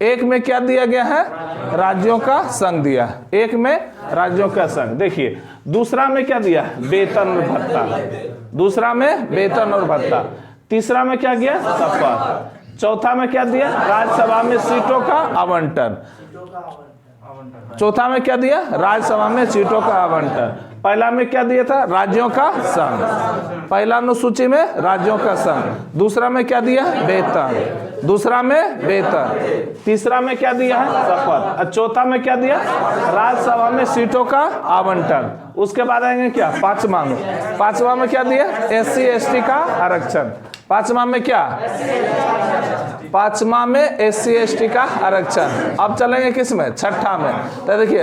एक में क्या दिया गया है? राज्यों का संघ दिया, एक में राज्यों का संघ। देखिए दूसरा में क्या दिया? वेतन और भत्ता। दूसरा में वेतन और भत्ता। तीसरा में क्या दिया? शपथ। चौथा में क्या दिया? राज्यसभा में सीटों का आवंटन। चौथा में क्या दिया? राज्यसभा में सीटों का आवंटन। पहला में क्या दिया था? राज्यों का संघ। पहला अनुसूची में राज्यों का संघ। दूसरा में क्या दिया? वेतन। दूसरा में वेतन। तीसरा में क्या दिया है? शपथ। और चौथा में क्या दिया? राज्यसभा में सीटों का आवंटन। उसके बाद आएंगे क्या? पांचवा में। पांचवा में क्या दिया? SC ST का आरक्षण। पांचवा में क्या? पांचवा में SC ST का आरक्षण। अब चलेंगे किस में? छठा में। तो देखिए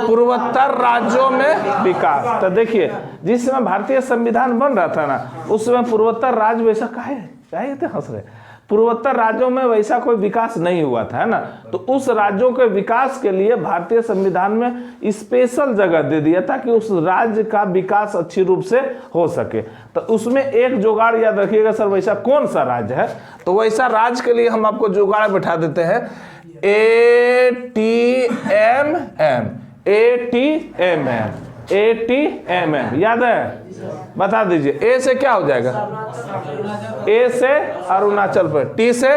पूर्वोत्तर राज्यों में विकास। तो देखिए जिस समय भारतीय संविधान बन रहा था ना, उस समय पूर्वोत्तर राज्य वैसा काहे थे हंस रहे, पूर्वोत्तर राज्यों में वैसा कोई विकास नहीं हुआ था, है ना। तो उस राज्यों के विकास के लिए भारतीय संविधान में स्पेशल जगह दे दिया था कि उस राज्य का विकास अच्छी रूप से हो सके। तो उसमें एक जुगाड़ याद रखिएगा सर, वैसा कौन सा राज्य है? तो वैसा राज्य के लिए हम आपको जुगाड़ बैठा देते हैं ATMM। याद है? बता दीजिए। ए से क्या हो जाएगा? ए से अरुणाचल प्रदेश, टी से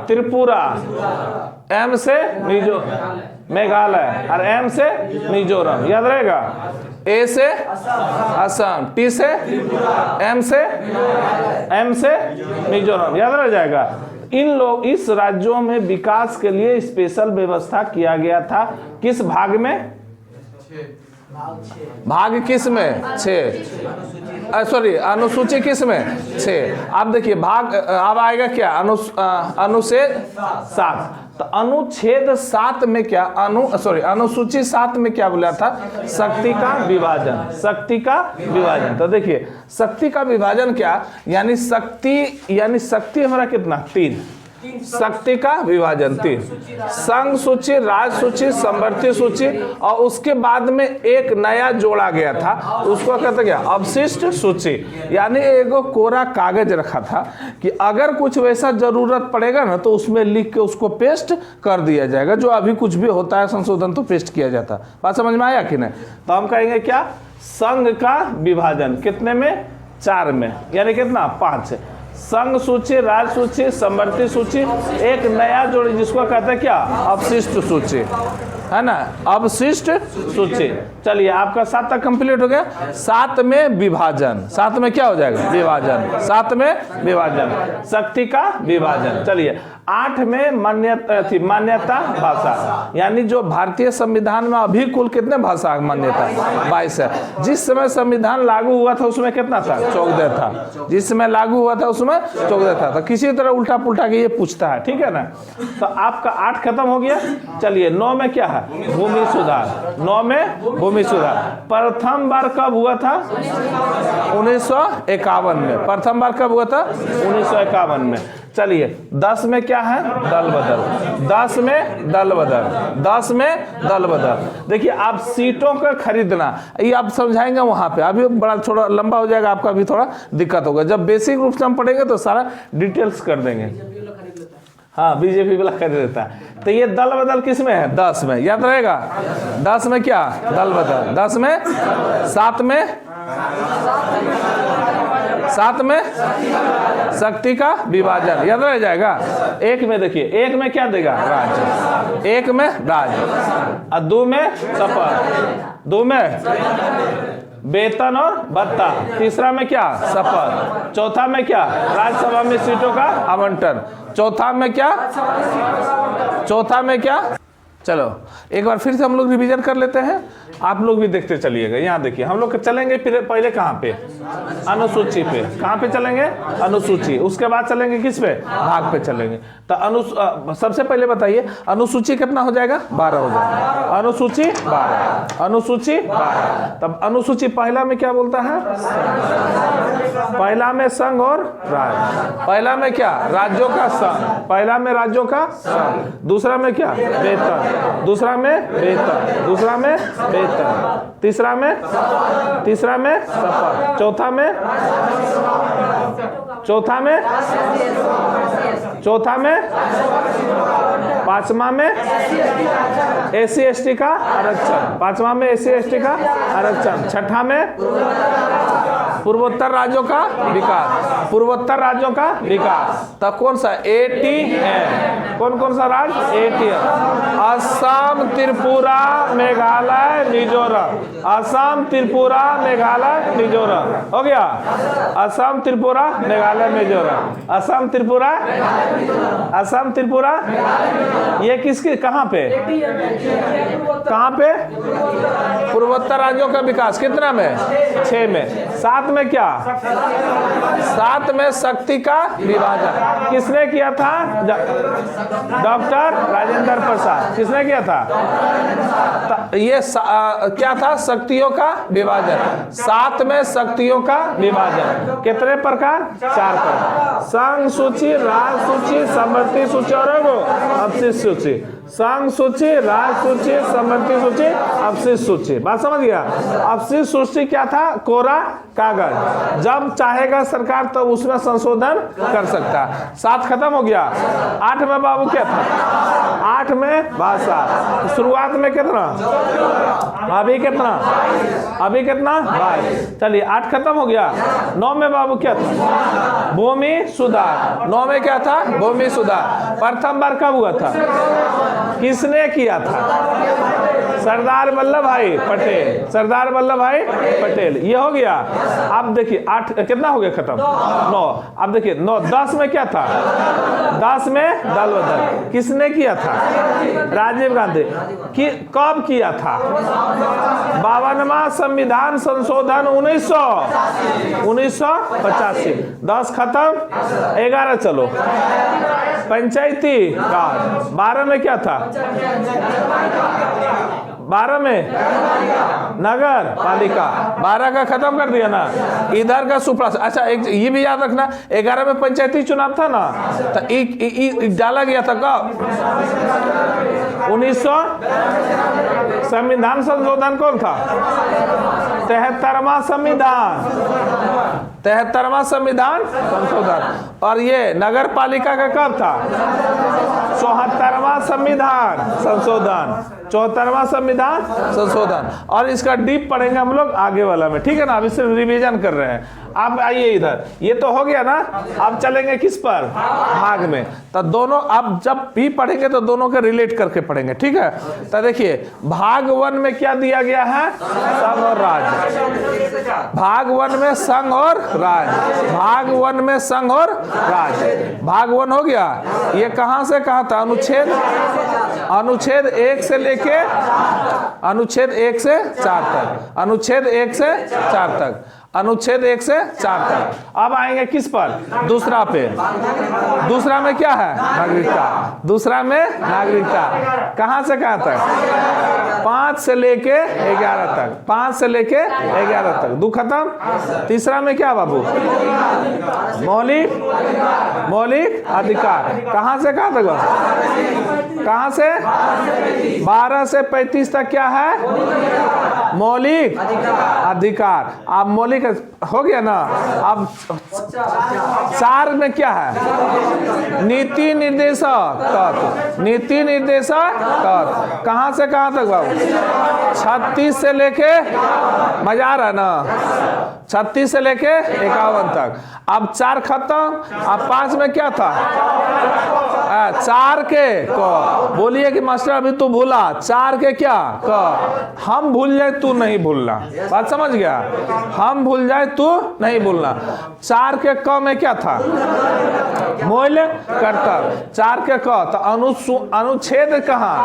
त्रिपुरा, एम से मेघालय और एम से मिजोरम। याद रहेगा? ए से असम, टी से एम से मिजोरम। याद रह जाएगा। इस राज्यों में विकास के लिए स्पेशल व्यवस्था किया गया था। किस भाग में? भाग किस में? 6। सॉरी अनुसूची किस में? 6। अब देखिए भाग अब आएगा क्या? अनुच्छेद 7। तो अनुच्छेद 7 में क्या? अनुसूची 7 में क्या बोला था? शक्ति का विभाजन। शक्ति का विभाजन। तो देखिए शक्ति का विभाजन क्या? यानी शक्ति हमारा कितना? 3। शक्ति का विभाजन 3। संघ सूची, राज्य सूची, समवर्ती सूची, और उसके बाद में एक नया जोड़ा गया था, उसको कहते क्या? अवशिष्ट सूची। यानी एगो कोरा कागज रखा था कि अगर कुछ वैसा जरूरत पड़ेगा ना तो उसमें लिख के उसको पेस्ट कर दिया जाएगा। जो अभी कुछ भी होता है संशोधन तो पेस्ट किया जाता। बात समझ में आया कि नहीं? तो हम कहेंगे क्या? संघ का विभाजन कितने में? 4 में। यानी कितना? 5। संघ सूची, राज्य सूची, समवर्ती सूची, एक नया जोड़ी जिसको कहते हैं क्या? अवशिष्ट सूची, है ना। अवशिष्ट सूची। चलिए आपका 7 तक कंप्लीट हो गया। 7 में विभाजन। 7 में क्या हो जाएगा? विभाजन। 7 में विभाजन, शक्ति का विभाजन। चलिए 8 में मान्यता भाषा। यानी जो भारतीय संविधान में अभी कुल कितने भाषा मान्यता? 22 है। जिस समय संविधान लागू हुआ था उसमें कितना था? 14 था। जिस समय लागू हुआ था उसमें 14 था। तो किसी तरह उल्टा पुल्टा के ये पूछता है, ठीक है ना। तो आपका 8 खत्म हो गया। चलिए 9 में क्या है? भूमि सुधार। 9 में भूमि सुधार प्रथम बार कब हुआ था? 1951 में। प्रथम बार कब हुआ था? 1951 में। चलिए 10 में क्या है? दल बदल। 10 में दल बदल। 10 में दल बदल। देखिए आप सीटों का खरीदना ये आप समझाएंगे वहां पे, अभी बड़ा थोड़ा लंबा हो जाएगा, आपका भी थोड़ा दिक्कत होगा। जब बेसिक रूप से हम पढ़ेंगे तो सारा डिटेल्स कर देंगे। हाँ बीजेपी वाला खरीद लेता है। तो ये दल बदल किस में है? 10 में। याद रहेगा? 10 में क्या? दल बदल। 10 में 7 में शक्ति का विभाजन। याद रह जाएगा। 1 में देखिए 1 में क्या देगा? राज्य। 1 में राज्य और 2 में शपथ। 2 में वेतन और भत्ता। तीसरा में क्या? शपथ। चौथा में क्या? राज्यसभा में सीटों का आवंटन। चौथा में क्या? चलो एक बार फिर से हम लोग रिवीजन कर लेते हैं, आप लोग भी देखते चलिएगा। यहाँ देखिए हम लोग चलेंगे फिर पहले कहाँ पे? अनुसूची पे। कहाँ पे चलेंगे? अनुसूची। उसके बाद चलेंगे किस पे? भाग पे चलेंगे। तो सबसे पहले बताइए अनुसूची कितना हो जाएगा? 12 हो जाएगा। अनुसूची 12। अनुसूची 12। तब अनुसूची पहला में क्या बोलता है? पहला में संघ और राज्य। पहला में क्या? राज्यों का संघ। पहला में राज्यों का संघ। दूसरा में क्या? वेतन। दूसरा में वेतन। दूसरा में वेतन। तीसरा में शपथ। चौथा में चौथा में, चौथा में, पांचवा में एससी एसटी का आरक्षण, पांचवा में एससी एसटी का आरक्षण, छठा में पूर्वोत्तर राज्यों का विकास, पूर्वोत्तर राज्यों का विकास। तब कौन सा? एटी है। कौन कौन सा राज्य? एटी है। असम, त्रिपुरा, मेघालय, मिजोरम। असम, त्रिपुरा, मेघालय, मिजोरम। हो गया? असम, त्रिपुरा, मेघालय, मिजोरम। असम, त्रिपुरा, असम, त्रिपुरा, ये किसके, कहाँ पे, कहाँ पे? पूर्वोत्तर राज्यों का विकास। कितना में? 6 में। 7 में क्या? 7 में शक्ति का विभाजन। किसने किया था? डॉक्टर राजेंद्र प्रसाद। किसने किया था? ये क्या था? शक्तियों का विभाजन। 7 में शक्तियों का विभाजन। कितने प्रकार? 4 प्रकार। संघ सूची, राज सूची, समवर्ती सूची और अवशिष्ट सूची। संघ सूची, राज सूची, समवर्ती सूची, अवशिष्ट सूची। बात समझ गया? अवशिष्ट सूची क्या था? कोरा कागज। जब चाहेगा सरकार तब उसमें संशोधन कर सकता। 7 खत्म हो गया। 8 में बाबू क्या था? 8 में भाषा। शुरुआत में कितना? अभी कितना? अभी कितना? 22। चलिए 8 खत्म हो गया। 9 में बाबू क्या था? भूमि सुधार। 9 में क्या था? भूमि सुधार। प्रथम बार कब हुआ था? किसने किया था? सरदार वल्लभ भाई पटेल। सरदार वल्लभ भाई पटेल। ये हो गया। अब देखिए 8 कितना हो गया खत्म? 9। अब देखिए 9, 10 में क्या था? 10 में दल बदल। किसने किया था? राजीव गांधी। कब किया था? 52वां संविधान संशोधन 1985। 10 खत्म। 11 चलो पंचायती राज। 12 में क्या था? 12 में नगर पालिका। 12 का खत्म कर दिया ना। इधर का सुप्रा। अच्छा एक ये भी याद रखना, 11 में पंचायती चुनाव था ना, तो डाला गया था कब? 1900। संविधान संशोधन कौन था? 73वां संविधान। 73वां संविधान संशोधन। और ये नगर पालिका का कब था? 74वां संविधान संशोधन। 74वां संविधान संशोधन। और इसका डीप पढ़ेंगे हम लोग आगे वाला में, ठीक है ना? अभी सिर्फ रिवीजन कर रहे हैं। अब आइए इधर। ये तो हो गया ना। अब चलेंगे किस पर? भाग में। तो दोनों अब जब भी पढ़ेंगे तो दोनों के रिलेट करके पढ़ेंगे, ठीक है? तो देखिए भाग 1 में क्या दिया गया है? संघ और राज्य। भाग 1 में संघ और राज्य। भाग 1 में संघ और राज्य। भाग 1 हो गया। ये कहां से कहां था? अनुच्छेद 1 से लेके अनुच्छेद 1 से 4 तक। अनुच्छेद 1 से 4 तक। अनुच्छेद 1 से 4 तक। अब आएंगे किस पर? दूसरा पे। दूसरा में क्या है? नागरिकता। दूसरा में नागरिकता। कहां से कहां तक? 5 से लेके 11 तक। 5 से लेके 11 तक। 2 खत्म। तीसरा में क्या बाबू? मौलिक अधिकार। कहां से कहां तक? कहां से? 12 से 35 तक क्या है? मौलिक अधिकार। अब मौलिक हो गया ना। अब 4 में क्या है? नीति निर्देशक तत्व। नीति निर्देशक तत्व। कहां से कहां तक बाबू? 36 से लेके, मजा आ रहा है ना? 36 से लेके 51 तक। अब 4 खत्म। अब 5 में क्या था? 4 के क। बोलिए कि मास्टर अभी तू भूला। 4 के क्या? क। हम भूल जाए तू नहीं भूलना। बात समझ गया? हम भूल जाए तू नहीं भूलना। 4 के क में क्या था? मूल्य कर्तव्य। 4 के क। तो अनुच्छेद कहाँ?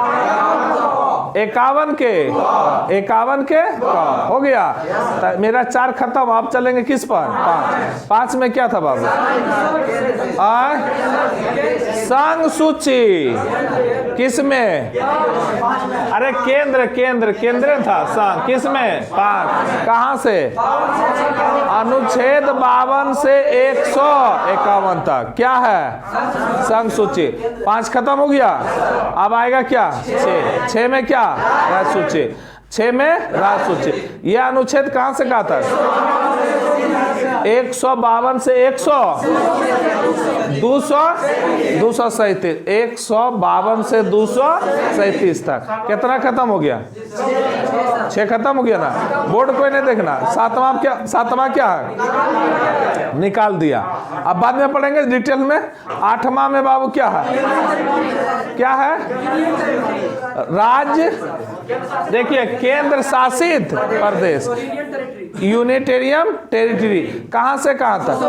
51 के। 51 के क हो गया। तो मेरा 4 खत्म। आप चलेंगे किस पर? 5 में क्या था बाबू? संघ सूची। किस में? अरे केंद्र था। संघ किस में? 5। कहां से? अनुच्छेद 52 से 151 तक क्या है? संघ सूची। 5 खत्म हो गया। अब आएगा क्या? 6 में क्या? राज्य सूची। 6 में राज्य सूची। यह अनुच्छेद कहां से कहां तक? 152 से 100 200 237 152 से 237 तक कितना खत्म हो गया? 6 खत्म हो गया ना। बोर्ड कोई नहीं देखना। सातवां क्या है? निकाल दिया। अब बाद में पढ़ेंगे डिटेल में। 8वां में बाबू क्या है? क्या है? राज्य, देखिए केंद्र शासित प्रदेश, यूनिटेरियम टेरिटरी। कहां से कहां तक?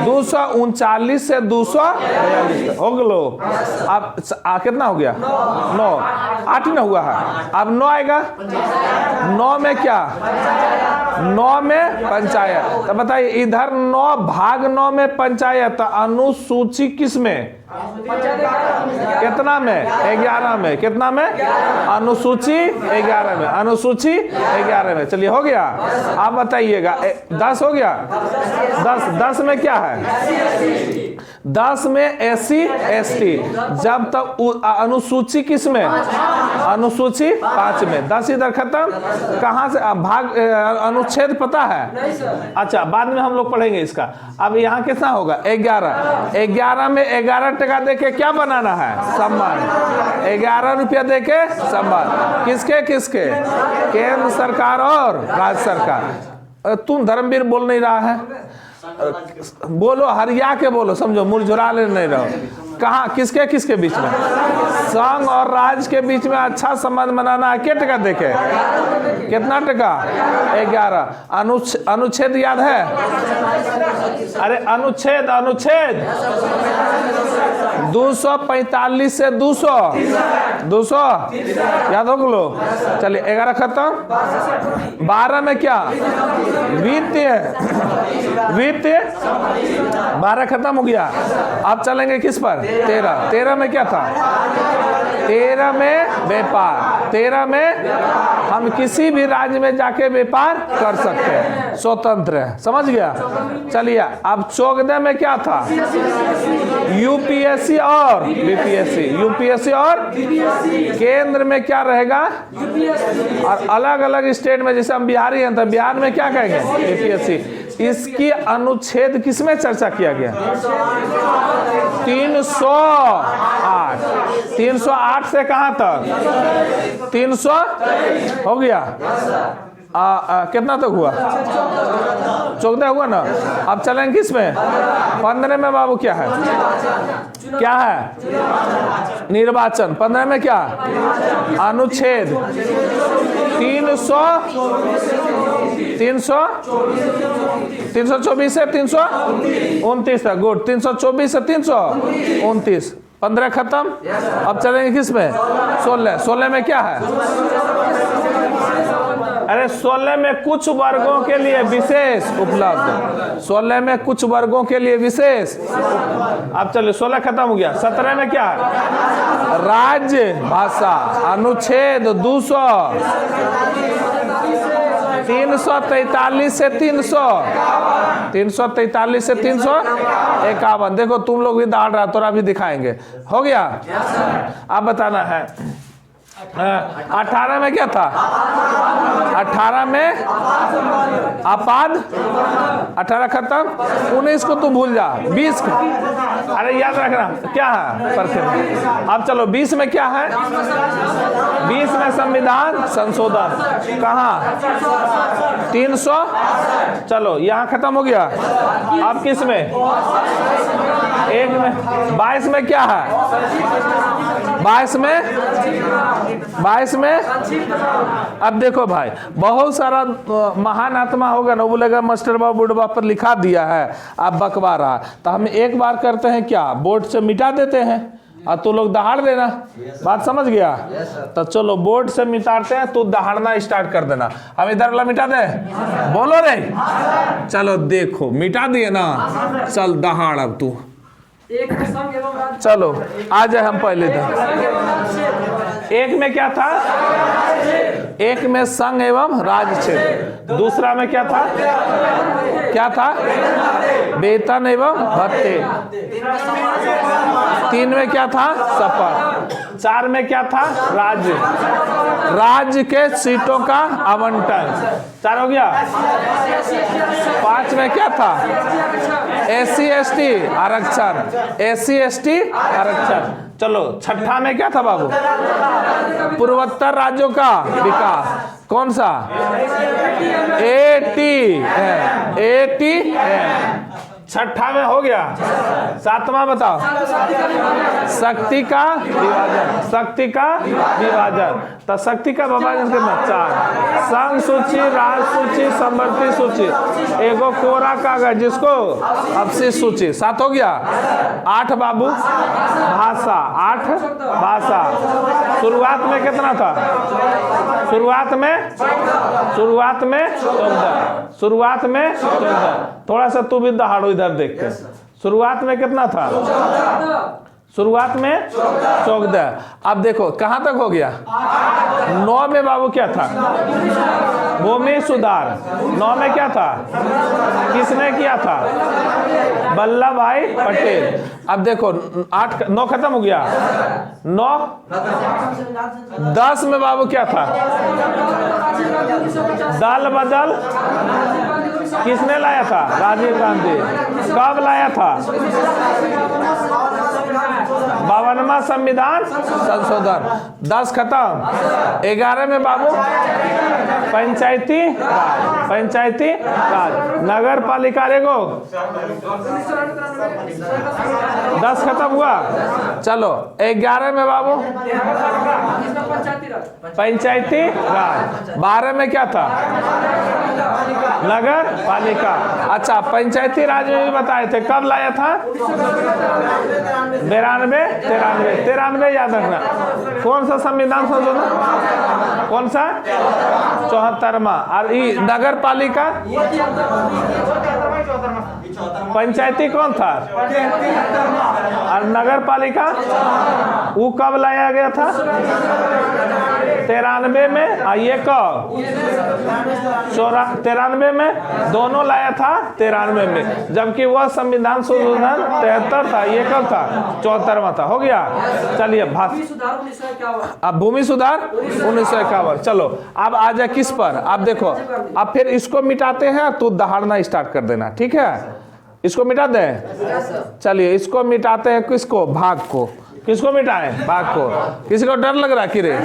239 से 242 तक हो गलो। अब कितना हो गया? 9। 8 न हुआ है, अब 9 आएगा। 9 में क्या? 9 में पंचायत। तो बताइए इधर 9 भाग 9 में पंचायत, अनुसूची किस में? कितना में? 11 में। कितना में? अनुसूची 11 में। अनुसूची 11 में। चलिए हो गया। आप बताइएगा 10 हो गया। 10 में क्या है? 10 में SC ST। जब तक अनुसूची किस में? अनुसूची 5 में। 10 इधर खत्म। कहां से भाग? अनुच्छेद पता है? अच्छा बाद में हम लोग पढ़ेंगे इसका। अब यहाँ कितना होगा? 11 में 11 टका देके क्या बनाना है? सम्मान। 11 रुपया देके सम्मान। किसके किसके? केंद्र सरकार और राज्य सरकार। तुम धर्मवीर बोल नहीं रहा है, बोलो, हरिया के बोलो, समझो, मुरझुरा ले नहीं रहो। कहाँ किसके किसके बीच में? संघ और राज्य के बीच में अच्छा संबंध बनाना है। क्या टका देके? कितना टका? 11। अनुच्छेद याद है? अरे अनुच्छेद 245 से 200 याद हो लो। चलिए 11 खत्म। 12 में क्या? वित्तीय 12 खत्म हो गया। अब चलेंगे किस पर? 13 में क्या था? 13 में व्यापार। 13 में हम किसी भी राज्य में जाके व्यापार कर सकते हैं, स्वतंत्र है। समझ गया? चलिए अब 14 में क्या था? यूपीएससी और बीपीएससी। यूपीएससी और केंद्र में क्या रहेगा? और अलग अलग स्टेट में, जैसे हम बिहारी हैं तो बिहार में क्या कहेंगे? बीपीएससी। इसकी अनुच्छेद किसमें चर्चा किया गया? 308। 308 से कहां तक? 300 हो गया। कितना तक हुआ? 14 हुआ ना। अब चलेंगे किस में? 15 में बाबू क्या है? क्या है? निर्वाचन। 15 में क्या? अनुच्छेद 324 से 329 तक। गुड। 324 से 329। 15 खत्म। अब चलेंगे किस में? 16 में क्या है? अरे 16 में कुछ वर्गों के लिए विशेष उपलब्ध। 16 में कुछ वर्गों के लिए विशेष। अब चलिए 16 खत्म हो गया। 17 में क्या है? राज्य भाषा। अनुच्छेद 343 से 343 से 351। देखो तुम लोग भी दाढ़ रहा, तोरा भी दिखाएंगे। हो गया? अब बताना है 18 में क्या था? 18 में आपाद। 18 खत्म। 19 को तू भूल जा। 20 अरे याद रखना क्या है? परफेक्ट। अब चलो 20 में क्या है? 20 में संविधान संशोधन। कहाँ? 300। चलो यहाँ खत्म हो गया। अब किस में? 1 में। 22 में क्या है? 22 में अब देखो भाई, बहुत सारा महान आत्मा होगा ना, बोलेगा मास्टर बाबू बुढ़वा पर लिखा दिया है, आप बकवा रहा। तो हम एक बार करते हैं क्या? बोर्ड से मिटा देते हैं और तू लोग दहाड़ देना। बात समझ गया? तो चलो बोर्ड से मिटाते हैं, तू दहाड़ना स्टार्ट कर देना। हम इधर वाला मिटा दे, बोलो रे। चलो देखो मिटा दिए ना। चल दहाड़ अब तू। चलो आ जाए हम पहले था। 1 में क्या था? 1 में संघ एवं राज्य क्षेत्र। दूसरा में क्या था? क्या था? वेतन एवं भत्ते। 3 में क्या था? शपथ। 4 में क्या था? राज्य। राज्य के सीटों का आवंटन। 4 हो गया। 5 में क्या था? SC ST आरक्षण, SC ST आरक्षण। चलो 6ठा में क्या था बाबू? पूर्वोत्तर राज्यों का विकास। कौन सा? ATM। 6ठा में हो गया। 7वां बताओ। शक्ति का विभाजन, शक्ति का विभाजन। तो शक्ति का विभाजन कितना? 4। संघ सूची, राज्य सूची, समवर्ती सूची, एगो कोरा कागज जिसको अपशिष्ट सूची। 7 हो गया। 8 बाबू भाषा, 8 भाषा। शुरुआत में कितना था? शुरुआत में 14। शुरुआत में 14। थोड़ा सा तू भी दहाड़ो इधर देख के। शुरुआत में कितना था? शुरुआत में 14। अब देखो कहां तक हो गया? 9 में बाबू क्या था? भूमि सुधार। 9 में क्या था? किसने किया था? वल्लभ भाई पटेल। अब देखो 9 खत्म हो गया। 9 10 में बाबू क्या था? दल बदल किसने लाया था? राजीव गांधी। कब लाया था? 52वां संविधान संशोधन। 10 खत्म। 11 में बाबू पंचायती राज, पंचायती राज। नगर पालिका रेगो 10 खत्म हुआ। चलो 11 में बाबू पंचायती राज। 12 में क्या था? नगर पालिका। अच्छा पंचायती राज में भी बताए थे। कब लाया था? 93 याद रखना। कौन सा संविधान संशोधन? कौन सा? 74वां। और नगर पालिका पंचायती कौन था? और नगर पालिका वो कब लाया गया था? 93 में। ये कब? 93 में। दोनों लाया था 93 में, जबकि वह संविधान संशोधन 73 था। ये कब था? 74वां था। हो गया। चलिए अब भूमि सुधार 1951। चलो अब आ जाए किस पर? अब देखो अब फिर इसको मिटाते हैं, तो दहाड़ना स्टार्ट कर देना। ठीक है, इसको मिटा दें। चलिए इसको मिटाते हैं। किसको? भाग को। किसको मिटाएं? भाग को। किसी को डर लग रहा कि रे?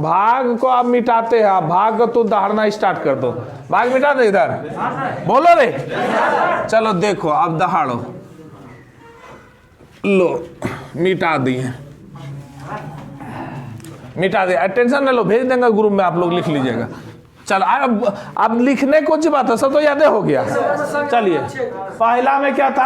भाग को आप मिटाते हैं। आप भाग को तू दहाड़ना स्टार्ट कर दो। भाग मिटा दे इधर। बोलो रे। चलो देखो अब दहाड़ो। लो मिटा दिए, मिटा दिया। टेंशन न लो, भेज देंगे ग्रुप में, आप लोग लिख लीजिएगा। चल अब लिखने कुछ बात है, सब तो याद हो गया। चलिए पहला में क्या था?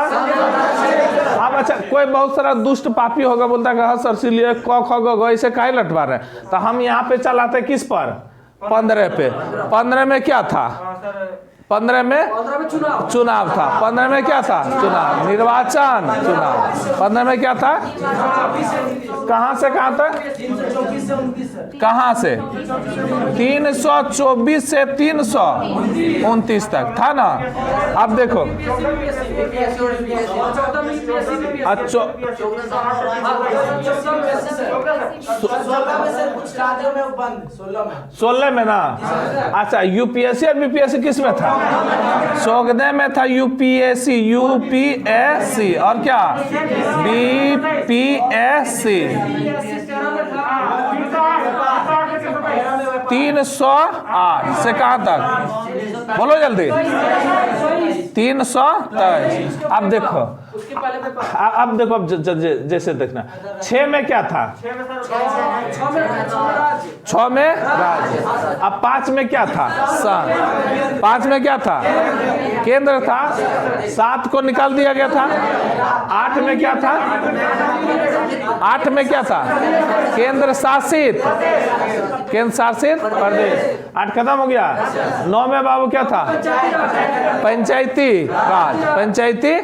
अब अच्छा कोई बहुत सारा दुष्ट पापी होगा, बोलता है हाँ सर सिलिए क ख ग ऐसे काहे लटवा रहे हैं। तो हम यहाँ पे चलाते किस पर? 15 पे। 15 में क्या था? 15 में चुनाव था। 15 में क्या था? चुनाव, निर्वाचन, चुनाव। 15 में क्या था? कहां से कहां तक? कहां से? 324 से 329 तक था ना। अब देखो अच्छा 16 में ना। अच्छा यूपीएससी और बीपीएससी किस में था? 14 में था यूपीएससी, यूपीएससी और क्या? बीपीएससी। 308 से कहां तक? बोलो जल्दी। 323। अब देखो अब देखो अब जैसे देखना। 6 में क्या था? 6 में राज्य। अब 5 में क्या था? संघ। 5 में क्या था? केंद्र था। 7 को निकाल दिया गया था। 8 में क्या था? 8 में क्या था? केंद्र शासित, केंद्र शासित प्रदेश। 8 खत्म हो गया। 9 में बाबू क्या था? पंचायती राज, पंचायती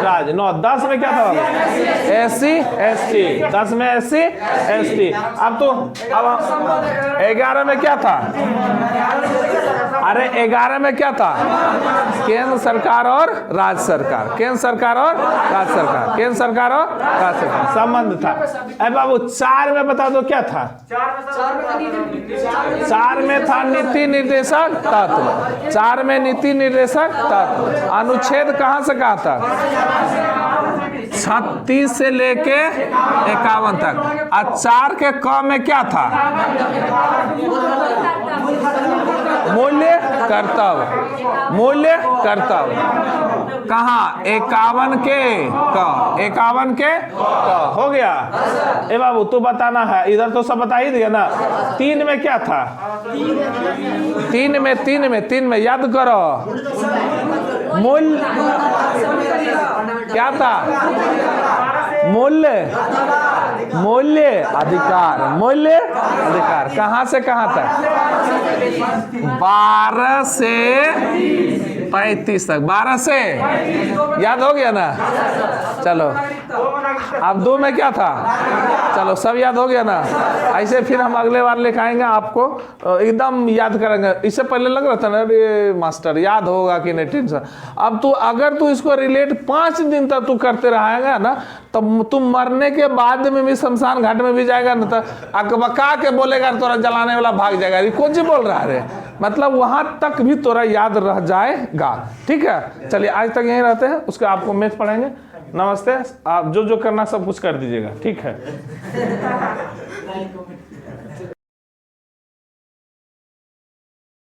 राज। 9 10 में क्या था बाबू? SC ST। 10 में SC ST। अब तो अब 11 में क्या था? अरे 11 में क्या था? केंद्र सरकार और राज्य सरकार, केंद्र सरकार और राज्य सरकार, केंद्र सरकार और राज्य सरकार संबंध था। अरे बाबू 4 में बता दो क्या था? 4 में था नीति निर्देशक तत्व, 4 में नीति निर्देशक तत्व। अनुच्छेद कहां से कहा था? 36 से लेके 51 तक। और 4 के क में क्या था? मूल्य कर्तव्य, मूल्य कर्तव्य। कहाँ? 51 के क, 51 के क हो गया। ए बाबू तू बताना है, इधर तो सब बता ही दिया ना। 3 में क्या था? 3 में याद करो। मूल्य क्या था? मूल्य, मूल्य अधिकार, मूल्य अधिकार। कहां से कहां तक? 12 से 35 तक, 12 से याद हो गया ना। चलो अब 2 में क्या था? चलो सब याद हो गया ना। ऐसे फिर हम अगले बार लिखाएंगे, आपको एकदम याद करेंगे। इससे पहले लग रहा था ना अरे मास्टर याद होगा कि नहीं, टेंशन। अब तू अगर तू इसको रिलेट 5 दिन तक तू करते रहेगा ना, तब तुम मरने के बाद में भी शमशान घाट में भी जाएगा ना, तो अकबका के बोलेगा तोरा जलाने वाला भाग जाएगा। कौन सी बोल रहा है? मतलब वहां तक भी तोरा याद रह जाएगा। ठीक है, चलिए आज तक यहीं रहते हैं, उसके आपको मैथ पढ़ाएंगे। नमस्ते। आप जो जो करना सब कुछ कर दीजिएगा, ठीक है।